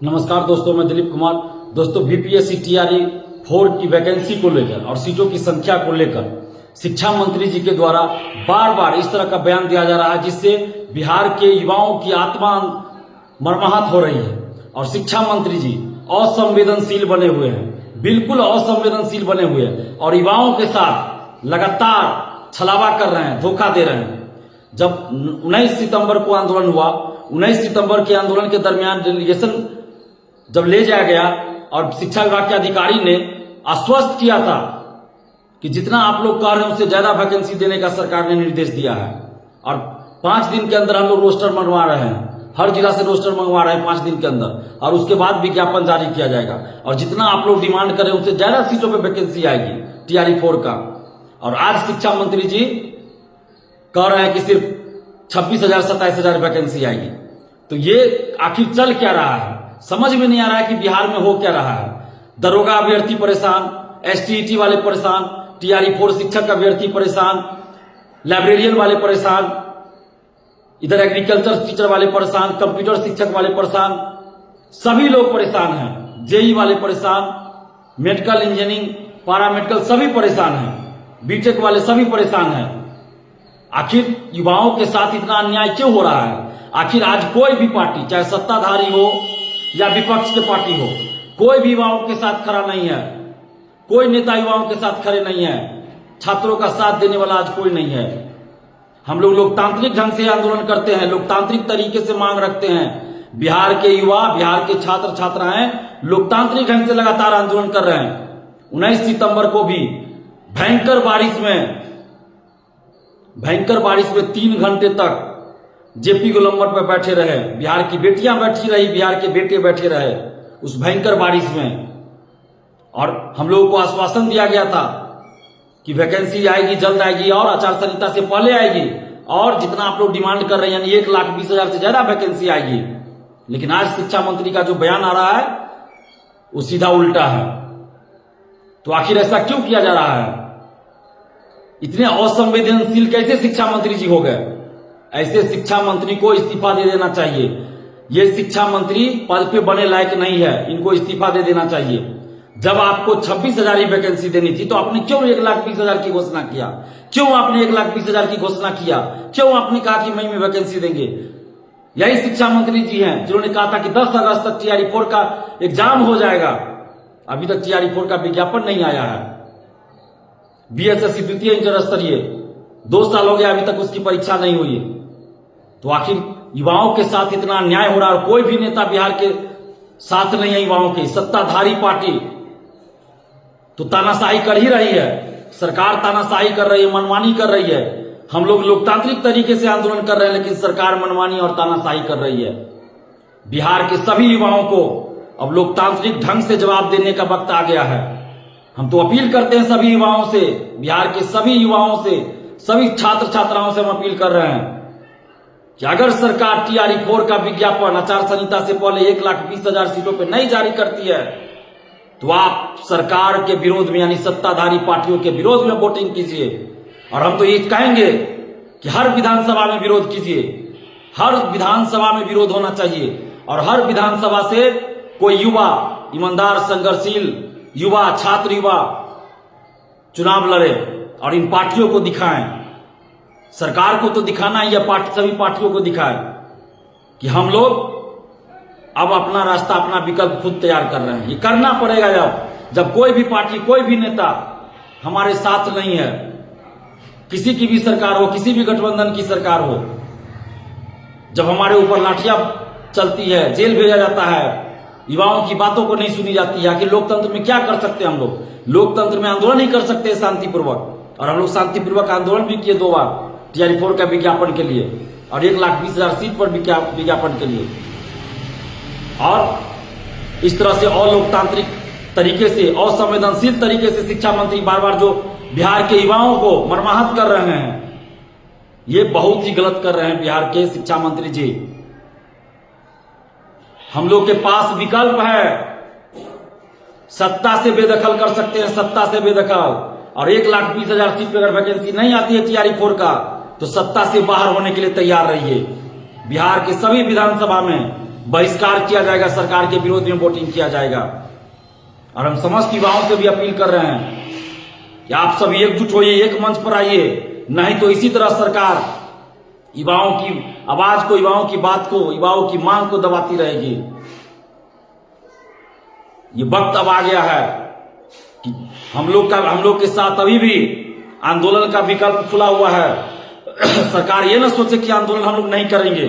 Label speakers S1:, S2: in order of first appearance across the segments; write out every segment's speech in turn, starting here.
S1: नमस्कार दोस्तों, मैं दिलीप कुमार। दोस्तों, बीपीएससी टीआरई 4 की वैकेंसी को लेकर और सीटों की संख्या को लेकर शिक्षा मंत्री जी के द्वारा बार बार इस तरह का बयान दिया जा रहा है जिससे बिहार के युवाओं की आत्मा मर्माहत हो रही है। और शिक्षा मंत्री जी असंवेदनशील बने हुए हैं, बिल्कुल असंवेदनशील बने हुए हैं और युवाओं के साथ लगातार छलावा कर रहे हैं, धोखा दे रहे हैं। जब 19 सितंबर को आंदोलन हुआ, 19 सितंबर के आंदोलन के दरमियान डेलीगेशन जब ले जाया गया और शिक्षा विभाग के अधिकारी ने आश्वस्त किया था कि जितना आप लोग कह रहे हैं उससे ज्यादा वैकेंसी देने का सरकार ने निर्देश दिया है और 5 दिन के अंदर हम लोग रोस्टर मंगवा रहे हैं, हर जिला से रोस्टर मंगवा रहे हैं 5 दिन के अंदर, और उसके बाद विज्ञापन जारी किया जाएगा और जितना आप लोग डिमांड करें उससे ज्यादा सीटों पर वैकेंसी आएगी टीआरई 4 का। और आज शिक्षा मंत्री जी कह रहे हैं कि सिर्फ 26,000 27,000 वैकेंसी आएगी। तो ये आखिर चल क्या रहा है, समझ में नहीं आ रहा है कि बिहार में हो क्या रहा है। दरोगा अभ्यर्थी परेशान, एसटीईटी वाले परेशान, टीआरई 4 शिक्षक अभ्यर्थी परेशान, लाइब्रेरियन वाले परेशान, इधर एग्रीकल्चर टीचर वाले परेशान, कंप्यूटर शिक्षक वाले परेशान, सभी लोग परेशान हैं। जेई वाले परेशान, मेडिकल इंजीनियरिंग, पैरामेडिकल सभी परेशान हैं, बीटेक वाले सभी परेशान हैं। आखिर युवाओं के साथ इतना अन्याय क्यों हो रहा है? आखिर आज कोई भी पार्टी, चाहे सत्ताधारी हो या विपक्ष के पार्टी हो, कोई भी युवाओं के साथ खड़ा नहीं है। कोई नेता युवाओं के साथ खड़े नहीं है। छात्रों का साथ देने वाला आज कोई नहीं है। हम लोग लोकतांत्रिक ढंग से आंदोलन करते हैं, लोकतांत्रिक तरीके से मांग रखते हैं। बिहार के युवा, बिहार के छात्र छात्राएं लोकतांत्रिक ढंग से लगातार आंदोलन कर रहे हैं। 19 सितंबर को भी भयंकर बारिश में 3 घंटे तक जेपी गोलंबर पर बैठे रहे, बिहार की बेटियां बैठी रही, बिहार के बेटे बैठे रहे उस भयंकर बारिश में। और हम लोगों को आश्वासन दिया गया था कि वैकेंसी आएगी, जल्द आएगी और आचार संहिता से पहले आएगी और जितना आप लोग डिमांड कर रहे हैं यानी 1,20,000 से ज्यादा वैकेंसी आएगी। लेकिन आज शिक्षा मंत्री का जो बयान आ रहा है वो सीधा उल्टा है। तो आखिर ऐसा क्यों किया जा रहा है? इतने असंवेदनशील कैसे शिक्षा मंत्री जी हो गए? ऐसे शिक्षा मंत्री को इस्तीफा दे देना चाहिए। ये शिक्षा मंत्री पद पे बने लायक नहीं है, इनको इस्तीफा दे देना चाहिए। जब आपको 26,000 ही वैकेंसी देनी थी तो आपने क्यों 1,20,000 की घोषणा किया? क्यों आपने 1,20,000 की घोषणा किया? क्यों आपने कहा कि मई में वैकेंसी देंगे? यही शिक्षा मंत्री जी हैं जिन्होंने कहा था कि 10 अगस्त तक टीआरई 4 का एग्जाम हो जाएगा। अभी तक टीआरई 4 का विज्ञापन नहीं आया है। बीएसएससी द्वितीय इंटर स्तरीय 2 साल हो गया, अभी तक उसकी परीक्षा नहीं हुई। तो आखिर युवाओं के साथ इतना अन्याय हो रहा है और कोई भी नेता बिहार के साथ नहीं है युवाओं के। सत्ताधारी पार्टी तो तानाशाही कर ही रही है, सरकार तानाशाही कर रही है, मनमानी कर रही है। हम लोग लोकतांत्रिक तरीके से आंदोलन कर रहे हैं लेकिन सरकार मनमानी और तानाशाही कर रही है। बिहार के सभी युवाओं को अब लोकतांत्रिक ढंग से जवाब देने का वक्त आ गया है। हम तो अपील करते हैं सभी युवाओं से, बिहार के सभी युवाओं से, सभी छात्र छात्राओं से हम अपील कर रहे हैं कि अगर सरकार टीआरई 4 का विज्ञापन आचार संहिता से पहले 1,20,000 सीटों पर नहीं जारी करती है तो आप सरकार के विरोध में यानी सत्ताधारी पार्टियों के विरोध में वोटिंग कीजिए। और हम तो ये कहेंगे कि हर विधानसभा में विरोध कीजिए, हर विधानसभा में विरोध होना चाहिए और हर विधानसभा से कोई युवा, ईमानदार, संघर्षशील युवा, छात्र युवा चुनाव लड़े और इन पार्टियों को दिखाएं। सरकार को तो दिखाना ही है, सभी पार्टियों को दिखाएं कि हम लोग अब अपना रास्ता, अपना विकल्प खुद तैयार कर रहे हैं। ये करना पड़ेगा जब कोई भी पार्टी, कोई भी नेता हमारे साथ नहीं है। किसी की भी सरकार हो, किसी भी गठबंधन की सरकार हो, जब हमारे ऊपर लाठियां चलती है, जेल भेजा जाता है, युवाओं की बातों को नहीं सुनी जाती है, कि लोकतंत्र में क्या कर सकते हैं हम लोग? लोकतंत्र में आंदोलन ही कर सकते हैं शांतिपूर्वक। और हम लोग शांतिपूर्वक आंदोलन भी किए 2 बार टीआरई 4 का विज्ञापन के लिए और 1,20,000 सीट पर विज्ञापन के लिए। और इस तरह से अलोकतांत्रिक तरीके से, असंवेदनशील तरीके से शिक्षा मंत्री बार बार जो बिहार के युवाओं को मर्माहत कर रहे हैं, ये बहुत ही गलत कर रहे हैं बिहार के शिक्षा मंत्री जी। हम लोग के पास विकल्प है, सत्ता से बेदखल कर सकते हैं, सत्ता से बेदखल। और 1,20,000 सीट पर अगर वैकेंसी नहीं आती है टीआरई 4 का तो सत्ता से बाहर होने के लिए तैयार रहिए। बिहार के सभी विधानसभा में बहिष्कार किया जाएगा, सरकार के विरोध में वोटिंग किया जाएगा। और हम समस्त युवाओं से भी अपील कर रहे हैं कि आप सभी एकजुट होइए, एक मंच पर आइए, नहीं तो इसी तरह सरकार युवाओं की आवाज को, युवाओं की बात को, युवाओं की मांग को दबाती रहेगी। ये वक्त अब आ गया है कि हम लोग के साथ अभी भी आंदोलन का विकल्प खुला हुआ है। सरकार ये ना सोचे कि आंदोलन हम लोग नहीं करेंगे,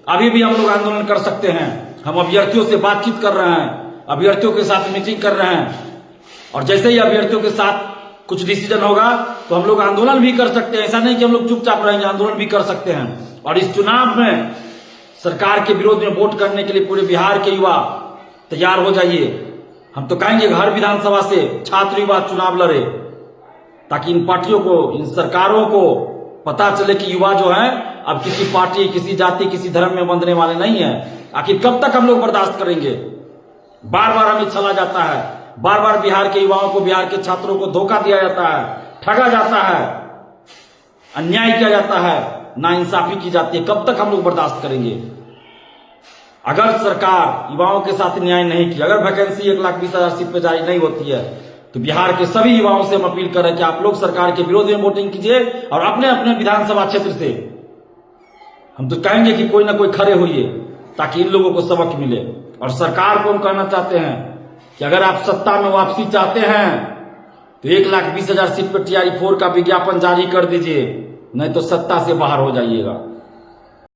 S1: अभी भी हम लोग आंदोलन कर सकते हैं। हम अभ्यर्थियों से बातचीत कर रहे हैं, अभ्यर्थियों के साथ मीटिंग कर रहे हैं, और जैसे ही अभ्यर्थियों के साथ कुछ डिसीजन होगा तो हम लोग आंदोलन भी कर सकते हैं। ऐसा नहीं कि हम लोग चुपचाप रहेंगे, आंदोलन भी कर सकते हैं। और इस चुनाव में सरकार के विरोध में वोट करने के लिए पूरे बिहार के युवा तैयार हो जाइए। हम तो कहेंगे हर विधानसभा से छात्र युवा चुनाव लड़े, ताकि इन पार्टियों को, इन सरकारों को पता चले कि युवा जो है अब किसी पार्टी, किसी जाति, किसी धर्म में बंधने वाले नहीं है। आखिर कब तक हम लोग बर्दाश्त करेंगे? बार बार हमें छला जाता है, बार बार बिहार के युवाओं को, बिहार के छात्रों को धोखा दिया जाता है, ठगा जाता है, अन्याय किया जाता है, नाइंसाफी की जाती है। कब तक हम लोग बर्दाश्त करेंगे? अगर सरकार युवाओं के साथ न्याय नहीं किया, अगर वैकेंसी 1,20,000 सीट पे जारी नहीं होती है, तो बिहार के सभी युवाओं से हम अपील कर रहे हैं कि आप लोग सरकार के विरोध में वोटिंग कीजिए और अपने अपने विधानसभा क्षेत्र से हम तो कहेंगे कि कोई ना कोई खड़े होइए, ताकि इन लोगों को सबक मिले। और सरकार को हम कहना चाहते हैं कि अगर आप सत्ता में वापसी चाहते हैं तो 1,20,000 सीट पर TRE 4 का विज्ञापन जारी कर दीजिए, नहीं तो सत्ता से बाहर हो जाइएगा।